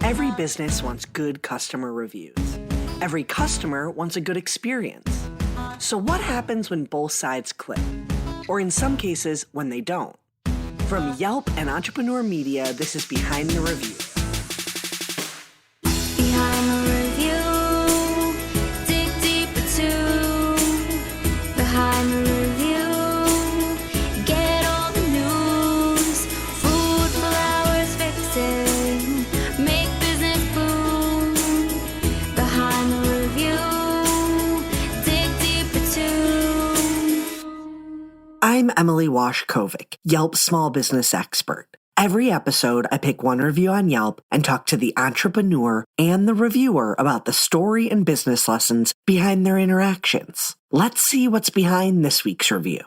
Every business wants good customer reviews. Every customer wants a good experience. So what happens when both sides click? Or in some cases, when they don't? From Yelp and Entrepreneur Media, this is Behind the Review. Behind the review, dig deeper too. Behind the review, get all the news. Food, flowers, fixing, make business boom. Behind the review, dig deeper too. I'm Emily Washkovic, Yelp's small business expert. Every episode, I pick one review on Yelp and talk to the entrepreneur and the reviewer about the story and business lessons behind their interactions. Let's see what's behind this week's review.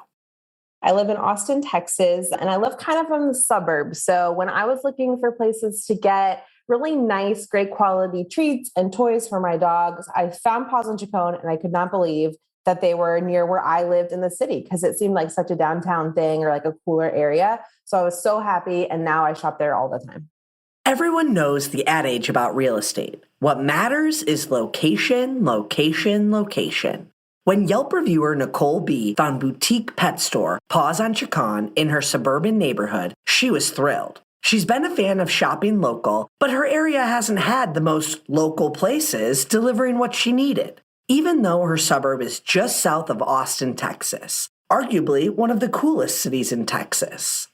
I live in Austin, Texas, and I live kind of in the suburbs. So when I was looking for places to get really nice, great quality treats and toys for my dogs, I found Paws and Chicon, and I could not believe that they were near where I lived in the city because it seemed like such a downtown thing or like a cooler area. So I was so happy, and now I shop there all the time. Everyone knows the adage about real estate. What matters is location, location, location. When Yelp reviewer Nicole B. found boutique pet store Paws on Chicon in her suburban neighborhood, she was thrilled. She's been a fan of shopping local, but her area hasn't had the most local places delivering what she needed, even though her suburb is just south of Austin, Texas, arguably one of the coolest cities in Texas.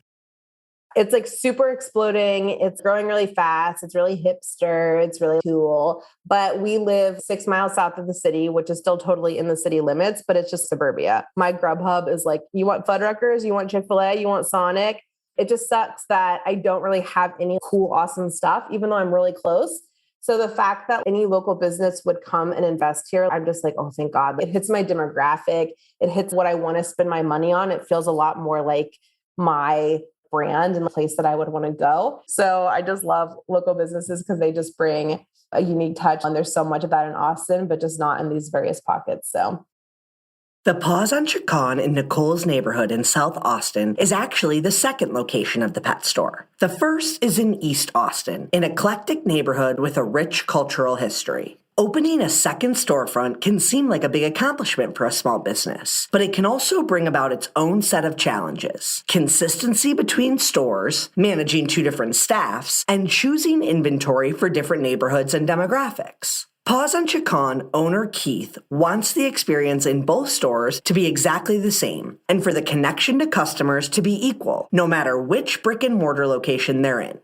It's like super exploding. It's growing really fast. It's really hipster. It's really cool. But we live 6 miles south of the city, which is still totally in the city limits, but it's just suburbia. My Grubhub is like, you want Fuddruckers? You want Chick-fil-A? You want Sonic? It just sucks that I don't really have any cool, awesome stuff, even though I'm really close. So the fact that any local business would come and invest here, I'm just like, oh, thank God. It hits my demographic. It hits what I want to spend my money on. It feels a lot more like my brand and the place that I would want to go. So I just love local businesses because they just bring a unique touch. And there's so much of that in Austin, but just not in these various pockets. So the Paws on Chicon in Nicole's neighborhood in South Austin is actually the second location of the pet store. The first is in East Austin, an eclectic neighborhood with a rich cultural history. Opening a second storefront can seem like a big accomplishment for a small business, but it can also bring about its own set of challenges. Consistency between stores, managing 2 different staffs, and choosing inventory for different neighborhoods and demographics. Paws on Chicon owner Keith wants the experience in both stores to be exactly the same, and for the connection to customers to be equal, no matter which brick and mortar location they're in.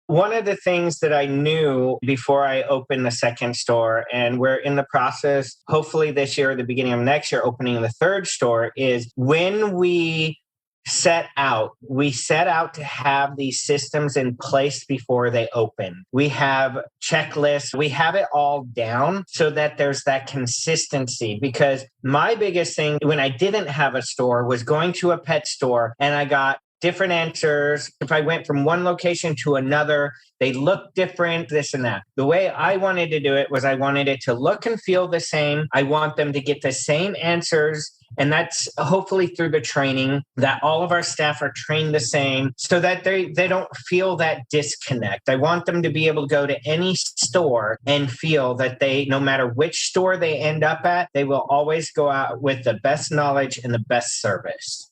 One of the things that I knew before I opened the second store, and we're in the process, hopefully this year or the beginning of next year, opening the third store, is when we set out to have these systems in place before they open. We have checklists. We have it all down so that there's that consistency. Because my biggest thing when I didn't have a store was going to a pet store and I got different answers. If I went from one location to another, they look different, this and that. The way I wanted to do it was I wanted it to look and feel the same. I want them to get the same answers. And that's hopefully through the training that all of our staff are trained the same so that they don't feel that disconnect. I want them to be able to go to any store and feel that no matter which store they end up at, they will always go out with the best knowledge and the best service.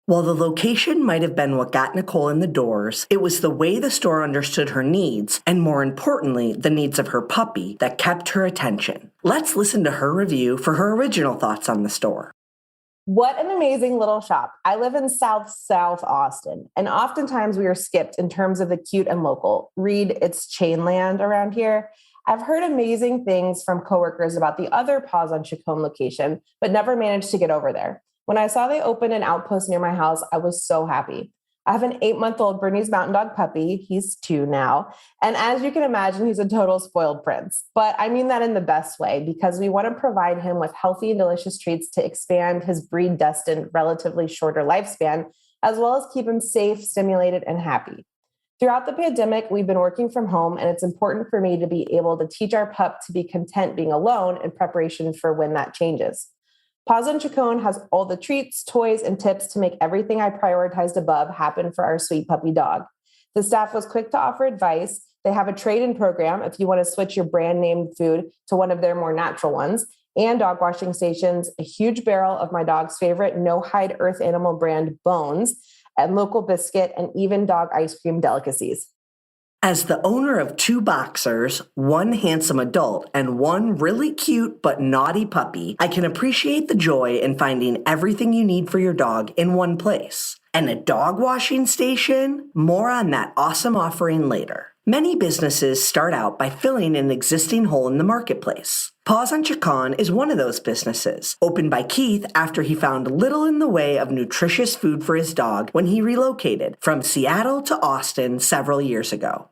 While the location might have been what got Nicole in the doors, it was the way the store understood her needs, and more importantly, the needs of her puppy, that kept her attention. Let's listen to her review for her original thoughts on the store. What an amazing little shop. I live in South Austin, and oftentimes we are skipped in terms of the cute and local. Read it's chain land around here. I've heard amazing things from coworkers about the other Paws on Chicon location, but never managed to get over there. When I saw they opened an outpost near my house, I was so happy. I have an 8-month-old Bernese Mountain Dog puppy. He's 2 now. And as you can imagine, he's a total spoiled prince. But I mean that in the best way because we want to provide him with healthy and delicious treats to expand his breed-destined, relatively shorter lifespan, as well as keep him safe, stimulated, and happy. Throughout the pandemic, we've been working from home, and it's important for me to be able to teach our pup to be content being alone in preparation for when that changes. Paws on Chicon has all the treats, toys, and tips to make everything I prioritized above happen for our sweet puppy dog. The staff was quick to offer advice. They have a trade-in program if you want to switch your brand name food to one of their more natural ones, and dog washing stations, a huge barrel of my dog's favorite no-hide earth animal brand Bones, and local biscuit, and even dog ice cream delicacies. As the owner of 2 boxers, 1 handsome adult, and 1 really cute but naughty puppy, I can appreciate the joy in finding everything you need for your dog in one place. And a dog washing station? More on that awesome offering later. Many businesses start out by filling an existing hole in the marketplace. Paws on Chicon is one of those businesses, opened by Keith after he found little in the way of nutritious food for his dog when he relocated from Seattle to Austin several years ago.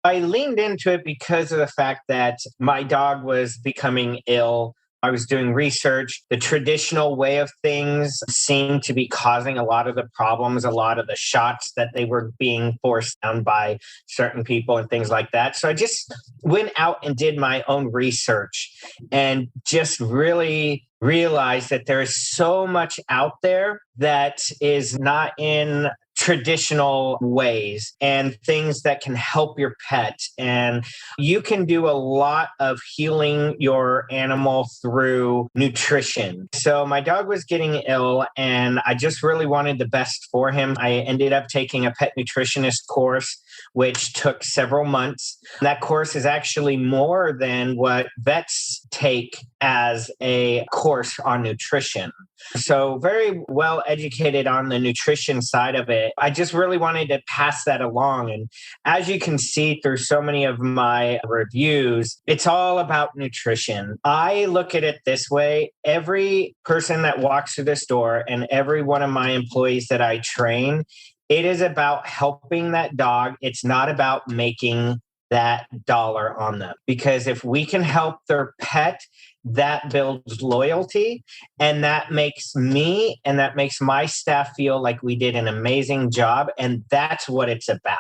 I leaned into it because of the fact that my dog was becoming ill. I was doing research. The traditional way of things seemed to be causing a lot of the problems, a lot of the shots that they were being forced down by certain people and things like that. So I just went out and did my own research and just really realized that there is so much out there that is not in traditional ways and things that can help your pet. And you can do a lot of healing your animal through nutrition. So my dog was getting ill and I just really wanted the best for him. I ended up taking a pet nutritionist course, which took several months. That course is actually more than what vets take as a course on nutrition. So very well educated on the nutrition side of it. I just really wanted to pass that along. And as you can see through so many of my reviews, it's all about nutrition. I look at it this way. Every person that walks through this door and every one of my employees that I train, it is about helping that dog. It's not about making that dollar on them. Because if we can help their pet, that builds loyalty, and that makes me and that makes my staff feel like we did an amazing job. And that's what it's about.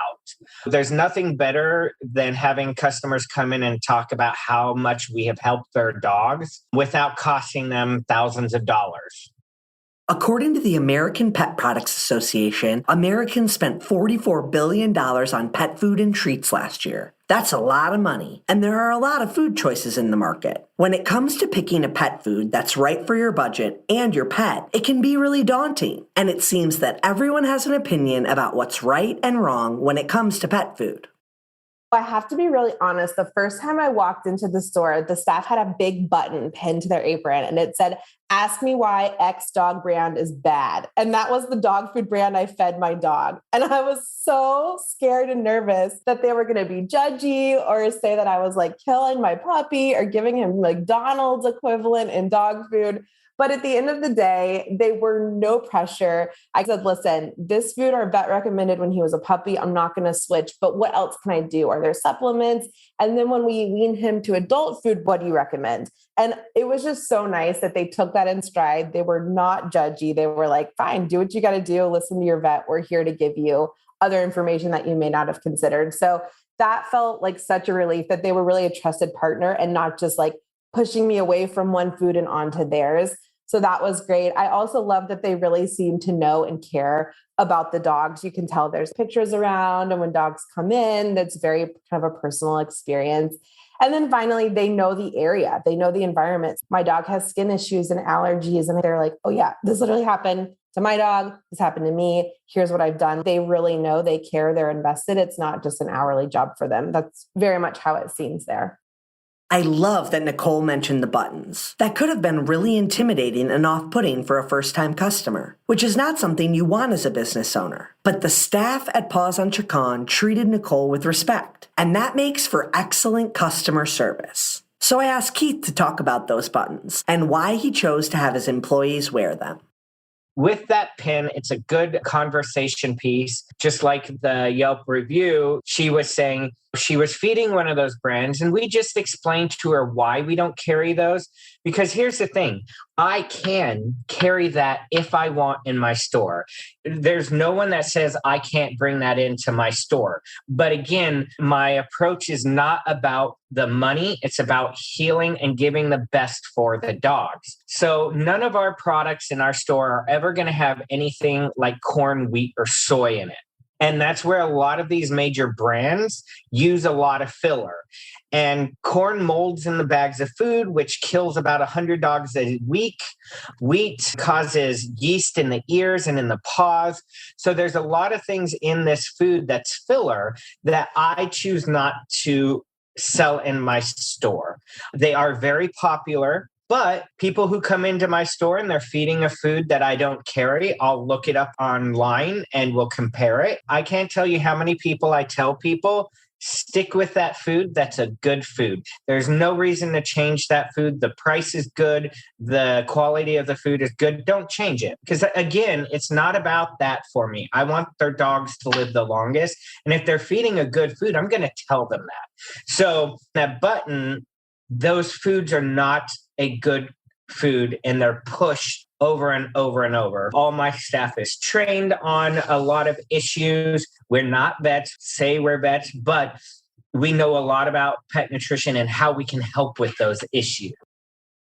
There's nothing better than having customers come in and talk about how much we have helped their dogs without costing them thousands of dollars. According to the American Pet Products Association, Americans spent $44 billion on pet food and treats last year. That's a lot of money, and there are a lot of food choices in the market. When it comes to picking a pet food that's right for your budget and your pet, it can be really daunting, and it seems that everyone has an opinion about what's right and wrong when it comes to pet food. I have to be really honest. The first time I walked into the store, the staff had a big button pinned to their apron and it said, "Ask me why X dog brand is bad." And that was the dog food brand I fed my dog. And I was so scared and nervous that they were going to be judgy or say that I was like killing my puppy or giving him McDonald's equivalent in dog food. But at the end of the day, they were no pressure. I said, listen, this food our vet recommended when he was a puppy. I'm not going to switch, but what else can I do? Are there supplements? And then when we wean him to adult food, what do you recommend? And it was just so nice that they took that in stride. They were not judgy. They were like, fine, do what you got to do. Listen to your vet. We're here to give you other information that you may not have considered. So that felt like such a relief that they were really a trusted partner and not just like pushing me away from one food and onto theirs. So that was great. I also love that they really seem to know and care about the dogs. You can tell there's pictures around, and when dogs come in, that's very kind of a personal experience. And then finally, they know the area. They know the environment. My dog has skin issues and allergies, and they're like, oh yeah, this literally happened to my dog. This happened to me. Here's what I've done. They really know, they care, they're invested. It's not just an hourly job for them. That's very much how it seems there. I love that Nicole mentioned the buttons. That could have been really intimidating and off-putting for a first-time customer, which is not something you want as a business owner. But the staff at Paws on Chicon treated Nicole with respect, and that makes for excellent customer service. So I asked Keith to talk about those buttons and why he chose to have his employees wear them. With that pin, it's a good conversation piece. Just like the Yelp review, she was saying she was feeding one of those brands, and we just explained to her why we don't carry those. Because here's the thing, I can carry that if I want in my store. There's no one that says I can't bring that into my store. But again, my approach is not about the money. It's about healing and giving the best for the dogs. So none of our products in our store are ever going to have anything like corn, wheat, or soy in it. And that's where a lot of these major brands use a lot of filler. And corn molds in the bags of food, which kills about 100 dogs a week. Wheat causes yeast in the ears and in the paws. So there's a lot of things in this food that's filler that I choose not to sell in my store. They are very popular. But people who come into my store and they're feeding a food that I don't carry, I'll look it up online and we'll compare it. I can't tell you how many people I tell people, stick with that food. That's a good food. There's no reason to change that food. The price is good. The quality of the food is good. Don't change it. Because again, it's not about that for me. I want their dogs to live the longest. And if they're feeding a good food, I'm going to tell them that. So that button, those foods are not a good food and they're pushed over and over and over. All my staff is trained on a lot of issues. We're not vets, say we're vets, but we know a lot about pet nutrition and how we can help with those issues.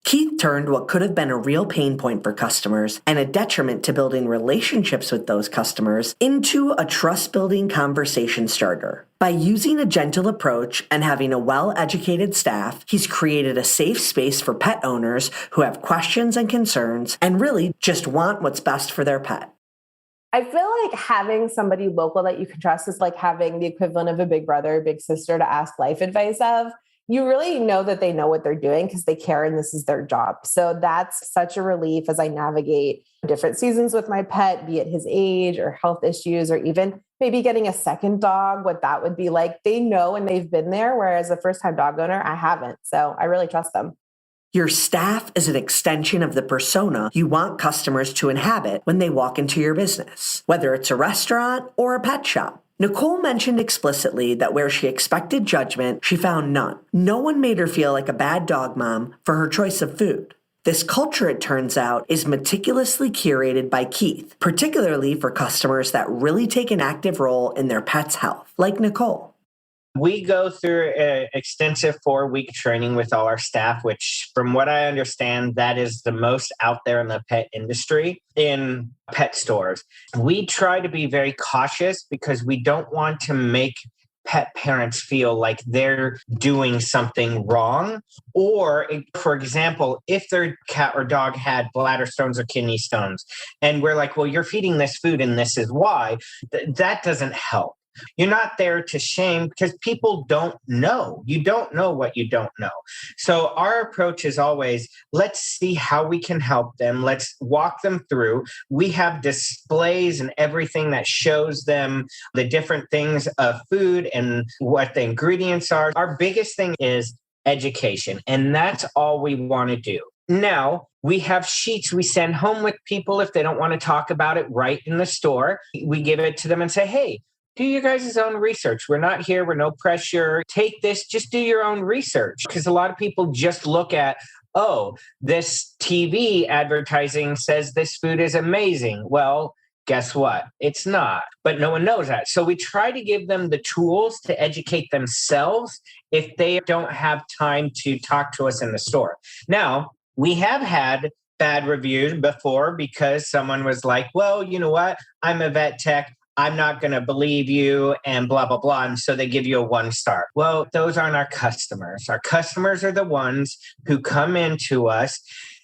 Keith turned what could have been a real pain point for customers and a detriment to building relationships with those customers into a trust-building conversation starter. By using a gentle approach and having a well-educated staff, he's created a safe space for pet owners who have questions and concerns and really just want what's best for their pet. I feel like having somebody local that you can trust is like having the equivalent of a big brother, big sister to ask life advice of. You really know that they know what they're doing because they care and this is their job. So that's such a relief as I navigate different seasons with my pet, be it his age or health issues, or even maybe getting a second dog, what that would be like. They know and they've been there, whereas a first-time dog owner, I haven't. So I really trust them. Your staff is an extension of the persona you want customers to inhabit when they walk into your business, whether it's a restaurant or a pet shop. Nicole mentioned explicitly that where she expected judgment, she found none. No one made her feel like a bad dog mom for her choice of food. This culture, it turns out, is meticulously curated by Keith, particularly for customers that really take an active role in their pet's health, like Nicole. We go through an extensive 4-week training with all our staff, which from what I understand, that is the most out there in the pet industry in pet stores. We try to be very cautious because we don't want to make pet parents feel like they're doing something wrong. Or, for example, if their cat or dog had bladder stones or kidney stones, and we're like, well, you're feeding this food and this is why, that doesn't help. You're not there to shame because people don't know. You don't know what you don't know. So our approach is always, let's see how we can help them. Let's walk them through. We have displays and everything that shows them the different things of food and what the ingredients are. Our biggest thing is education, and that's all we want to do. Now, we have sheets we send home with people if they don't want to talk about it right in the store. We give it to them and say, hey, do your guys' own research. We're not here. We're no pressure. Take this. Just do your own research. Because a lot of people just look at, oh, this TV advertising says this food is amazing. Well, guess what? It's not. But no one knows that. So we try to give them the tools to educate themselves if they don't have time to talk to us in the store. Now, we have had bad reviews before because someone was like, well, you know what? I'm a vet tech. I'm not going to believe you and blah, blah, blah. And so they give you a 1-star. Well, those aren't our customers. Our customers are the ones who come into us.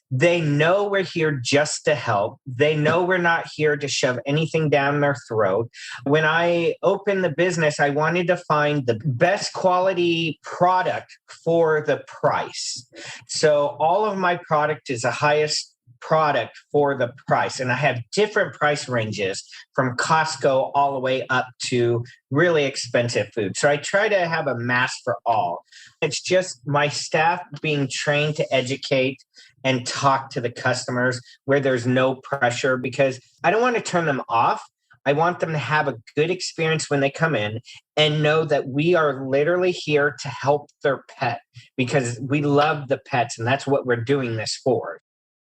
They know we're here just to help. They know we're not here to shove anything down their throat. When I opened the business, I wanted to find the best quality product for the price. So all of my product is the highest product for the price. And I have different price ranges from Costco all the way up to really expensive food. So I try to have a mass for all. It's just my staff being trained to educate and talk to the customers where there's no pressure, because I don't want to turn them off. I want them to have a good experience when they come in and know that we are literally here to help their pet because we love the pets and that's what we're doing this for.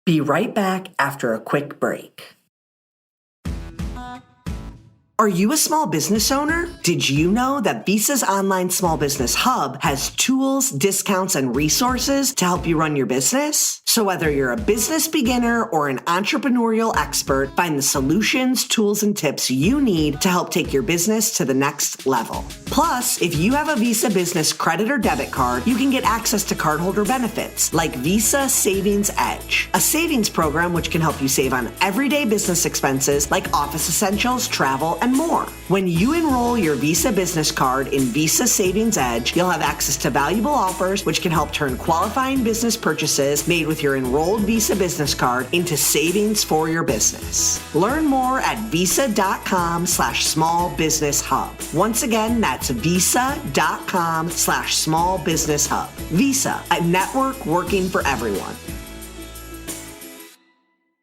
Be right back after a quick break. Are you a small business owner? Did you know that Visa's online small business hub has tools, discounts, and resources to help you run your business? So whether you're a business beginner or an entrepreneurial expert, find the solutions, tools, and tips you need to help take your business to the next level. Plus, if you have a Visa business credit or debit card, you can get access to cardholder benefits like Visa Savings Edge, a savings program which can help you save on everyday business expenses like office essentials, travel, and more. When you enroll your Visa business card in Visa Savings Edge, you'll have access to valuable offers which can help turn qualifying business purchases made with your enrolled Visa business card into savings for your business. Learn more at visa.com/small business hub. Once again, that's visa.com/small business hub. Visa, a network working for everyone.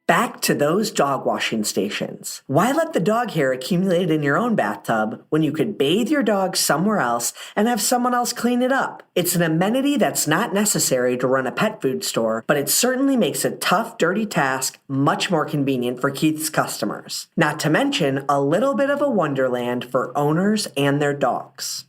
Back to those dog washing stations. Why let the dog hair accumulate in your own bathtub when you could bathe your dog somewhere else and have someone else clean it up? It's an amenity that's not necessary to run a pet food store, but it certainly makes a tough, dirty task much more convenient for Keith's customers. Not to mention a little bit of a wonderland for owners and their dogs.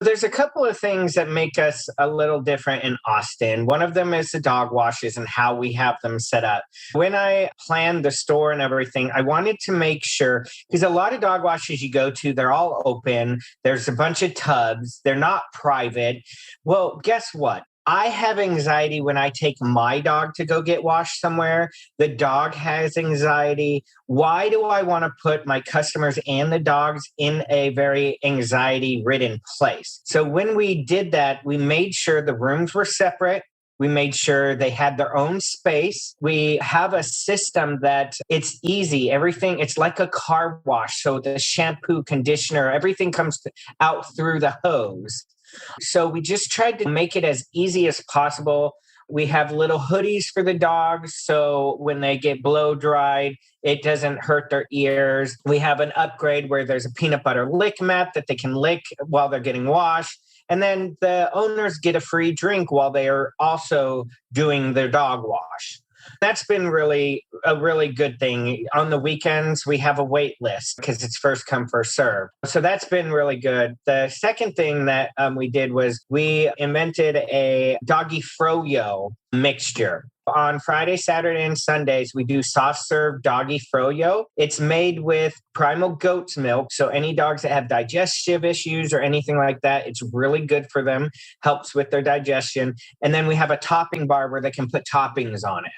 There's a couple of things that make us a little different in Austin. One of them is the dog washes and how we have them set up. When I planned the store and everything, I wanted to make sure, because a lot of dog washes you go to, they're all open. There's a bunch of tubs. They're not private. Well, guess what? I have anxiety when I take my dog to go get washed somewhere. The dog has anxiety. Why do I want to put my customers and the dogs in a very anxiety-ridden place? So when we did that, we made sure the rooms were separate. We made sure they had their own space. We have a system that it's easy. Everything, it's like a car wash. So the shampoo, conditioner, everything comes out through the hose. So we just tried to make it as easy as possible. We have little hoodies for the dogs, so when they get blow dried, it doesn't hurt their ears. We have an upgrade where there's a peanut butter lick mat that they can lick while they're getting washed. And then the owners get a free drink while they are also doing their dog wash. That's been a really good thing. On the weekends, we have a wait list because it's first come, first serve. So that's been really good. The second thing that we did was we invented a doggy froyo mixture. On Friday, Saturday, and Sundays, we do soft serve doggy froyo. It's made with primal goat's milk. So any dogs that have digestive issues or anything like that, it's really good for them, helps with their digestion. And then we have a topping bar where they can put toppings on it.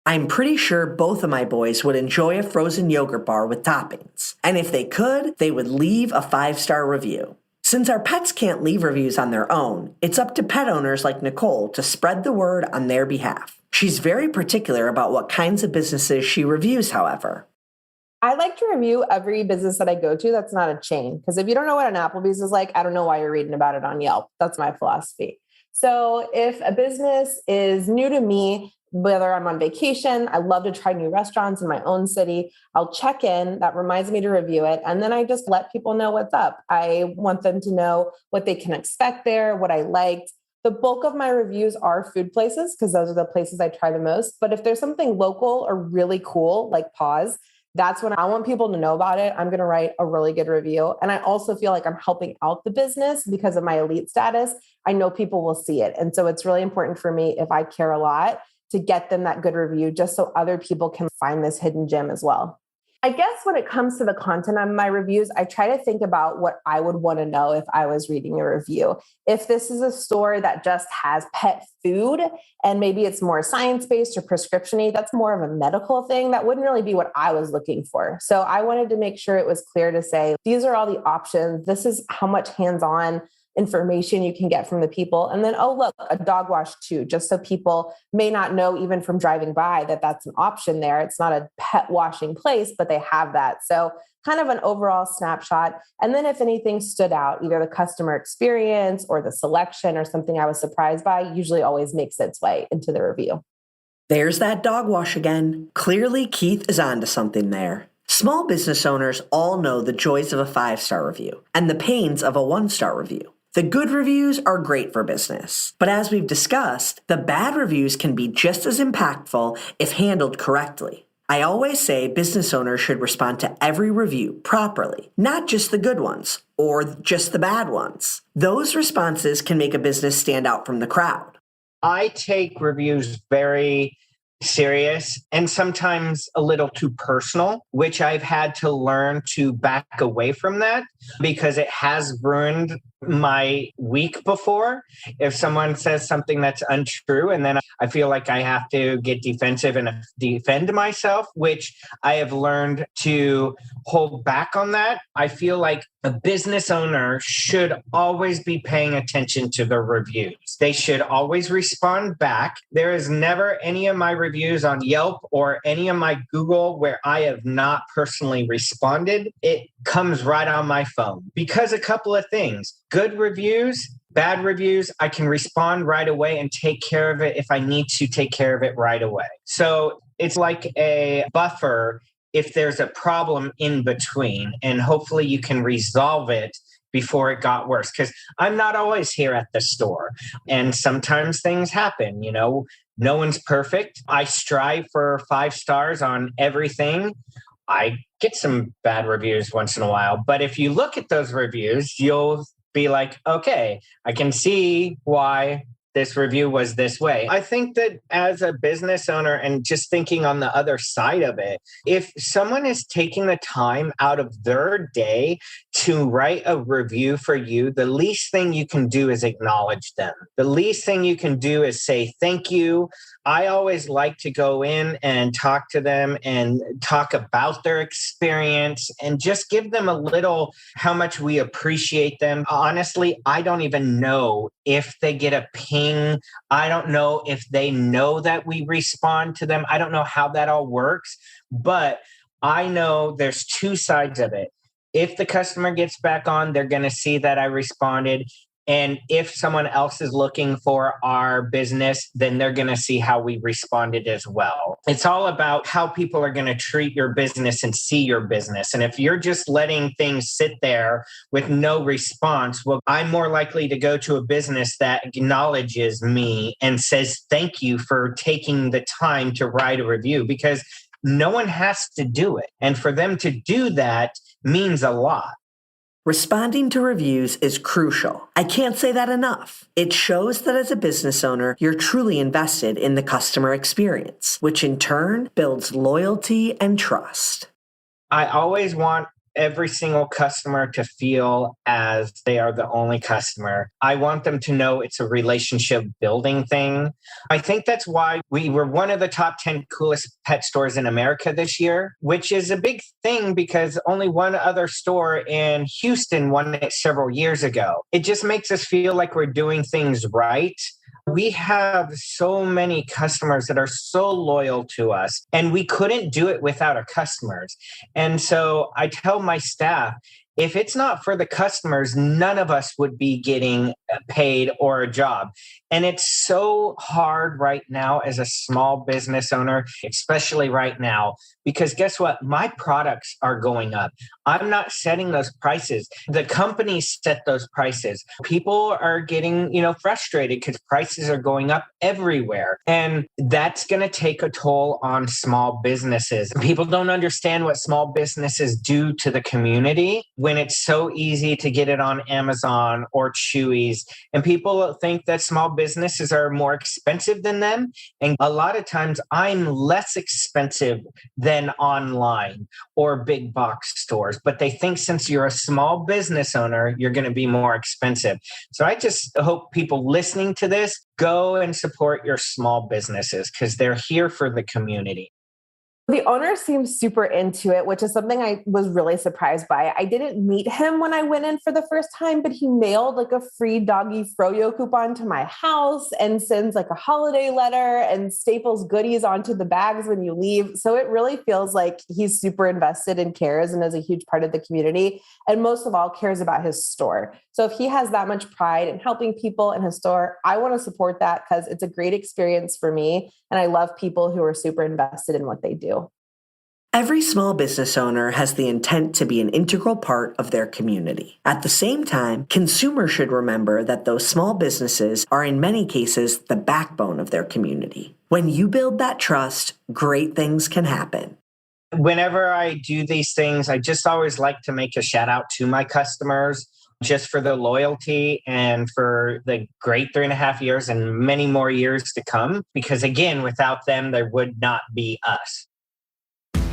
I'm pretty sure both of my boys would enjoy a frozen yogurt bar with toppings. And if they could, they would leave a 5-star review. Since our pets can't leave reviews on their own, it's up to pet owners like Nicole to spread the word on their behalf. She's very particular about what kinds of businesses she reviews, however. I like to review every business that I go to that's not a chain. Because if you don't know what an Applebee's is like, I don't know why you're reading about it on Yelp. That's my philosophy. So if a business is new to me, whether I'm on vacation, I love to try new restaurants in my own city. I'll check in. That reminds me to review it. And then I just let people know what's up. I want them to know what they can expect there, what I liked. The bulk of my reviews are food places because those are the places I try the most. But if there's something local or really cool, like Paws, that's when I want people to know about it. I'm going to write a really good review. And I also feel like I'm helping out the business because of my elite status. I know people will see it. And so it's really important for me, if I care a lot, to get them that good review just so other people can find this hidden gem as well. I guess when it comes to the content of my reviews, I try to think about what I would want to know if I was reading a review. If this is a store that just has pet food and maybe it's more science-based or prescription-y, that's more of a medical thing. That wouldn't really be what I was looking for. So I wanted to make sure it was clear to say, these are all the options. This is how much hands-on information you can get from the people. And then, oh, look, a dog wash too, just so people may not know even from driving by that that's an option there. It's not a pet washing place, but they have that. So kind of an overall snapshot. And then if anything stood out, either the customer experience or the selection or something I was surprised by, usually always makes its way into the review. There's that dog wash again. Clearly, Keith is onto something there. Small business owners all know the joys of a 5-star review and the pains of a 1-star review. The good reviews are great for business, but as we've discussed, the bad reviews can be just as impactful if handled correctly. I always say business owners should respond to every review properly, not just the good ones or just the bad ones. Those responses can make a business stand out from the crowd. I take reviews very serious and sometimes a little too personal, which I've had to learn to back away from that because it has ruined my week before. If someone says something that's untrue, and then I feel like I have to get defensive and defend myself, which I have learned to hold back on that. I feel like a business owner should always be paying attention to the reviews. They should always respond back. There is never any of my reviews on Yelp or any of my Google where I have not personally responded. It comes right on my phone because a couple of things. Good reviews, bad reviews, I can respond right away and take care of it if I need to take care of it right away. So it's like a buffer if there's a problem in between, and hopefully you can resolve it before it got worse. Because I'm not always here at the store, and sometimes things happen, no one's perfect. I strive for 5 stars on everything. I get some bad reviews once in a while, but if you look at those reviews, you'll be like, okay, I can see why this review was this way. I think that as a business owner, and just thinking on the other side of it, if someone is taking the time out of their day to write a review for you, the least thing you can do is acknowledge them. The least thing you can do is say thank you. I always like to go in and talk to them and talk about their experience and just give them a little how much we appreciate them. Honestly, I don't even know if they get a ping. I don't know if they know that we respond to them. I don't know how that all works, but I know there's 2 sides of it. If the customer gets back on, they're going to see that I responded. And if someone else is looking for our business, then they're going to see how we responded as well. It's all about how people are going to treat your business and see your business. And if you're just letting things sit there with no response, well, I'm more likely to go to a business that acknowledges me and says, thank you for taking the time to write a review, because no one has to do it. And for them to do that means a lot. Responding to reviews is crucial. I can't say that enough. It shows that as a business owner, you're truly invested in the customer experience, which in turn builds loyalty and trust. I always want every single customer to feel as they are the only customer. I want them to know it's a relationship building thing. I think that's why we were one of the top 10 coolest pet stores in America this year, which is a big thing because only one other store in Houston won it several years ago. It just makes us feel like we're doing things right. We have so many customers that are so loyal to us, and we couldn't do it without our customers. And so I tell my staff, if it's not for the customers, none of us would be getting paid or a job. And it's so hard right now as a small business owner, especially right now, because guess what? My products are going up. I'm not setting those prices. The companies set those prices. People are getting, frustrated because prices are going up everywhere. And that's going to take a toll on small businesses. People don't understand what small businesses do to the community when it's so easy to get it on Amazon or Chewy's. And people think that small businesses are more expensive than them. And a lot of times I'm less expensive than online or big box stores. But they think since you're a small business owner, you're going to be more expensive. So I just hope people listening to this go and support your small businesses because they're here for the community. The owner seems super into it, which is something I was really surprised by. I didn't meet him when I went in for the first time, but he mailed like a free doggy froyo coupon to my house and sends like a holiday letter and staples goodies onto the bags when you leave. So it really feels like he's super invested and cares and is a huge part of the community. And most of all, cares about his store. So if he has that much pride in helping people in his store, I want to support that because it's a great experience for me. And I love people who are super invested in what they do. Every small business owner has the intent to be an integral part of their community. At the same time, consumers should remember that those small businesses are in many cases the backbone of their community. When you build that trust, great things can happen. Whenever I do these things, I just always like to make a shout out to my customers just for the loyalty and for the great 3.5 years and many more years to come. Because again, without them, there would not be us.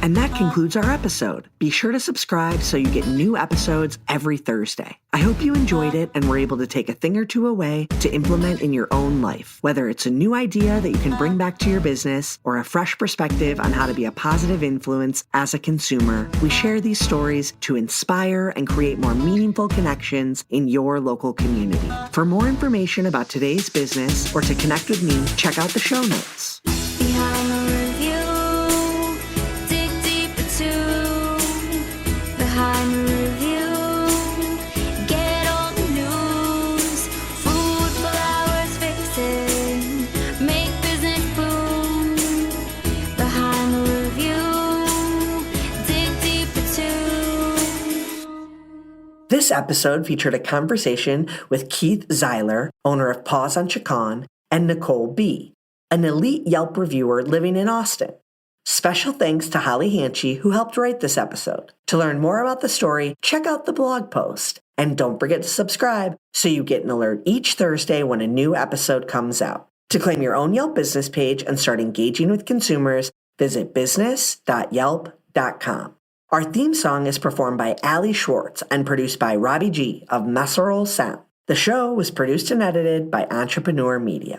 And that concludes our episode. Be sure to subscribe so you get new episodes every Thursday. I hope you enjoyed it and were able to take a thing or two away to implement in your own life. Whether it's a new idea that you can bring back to your business or a fresh perspective on how to be a positive influence as a consumer, we share these stories to inspire and create more meaningful connections in your local community. For more information about today's business or to connect with me, check out the show notes. Behind the review, dig deeper too. Behind the review, get all the news. Food, flowers, fixing, make business boom. Behind the review, dig deeper too. This episode featured a conversation with Keith Zeiler, owner of Paws on Chicon, and Nicole B., an elite Yelp reviewer living in Austin. Special thanks to Holly Hanchy, who helped write this episode. To learn more about the story, check out the blog post. And don't forget to subscribe so you get an alert each Thursday when a new episode comes out. To claim your own Yelp business page and start engaging with consumers, visit business.yelp.com. Our theme song is performed by Ali Schwartz and produced by Robbie G. of Messerol Sound. The show was produced and edited by Entrepreneur Media.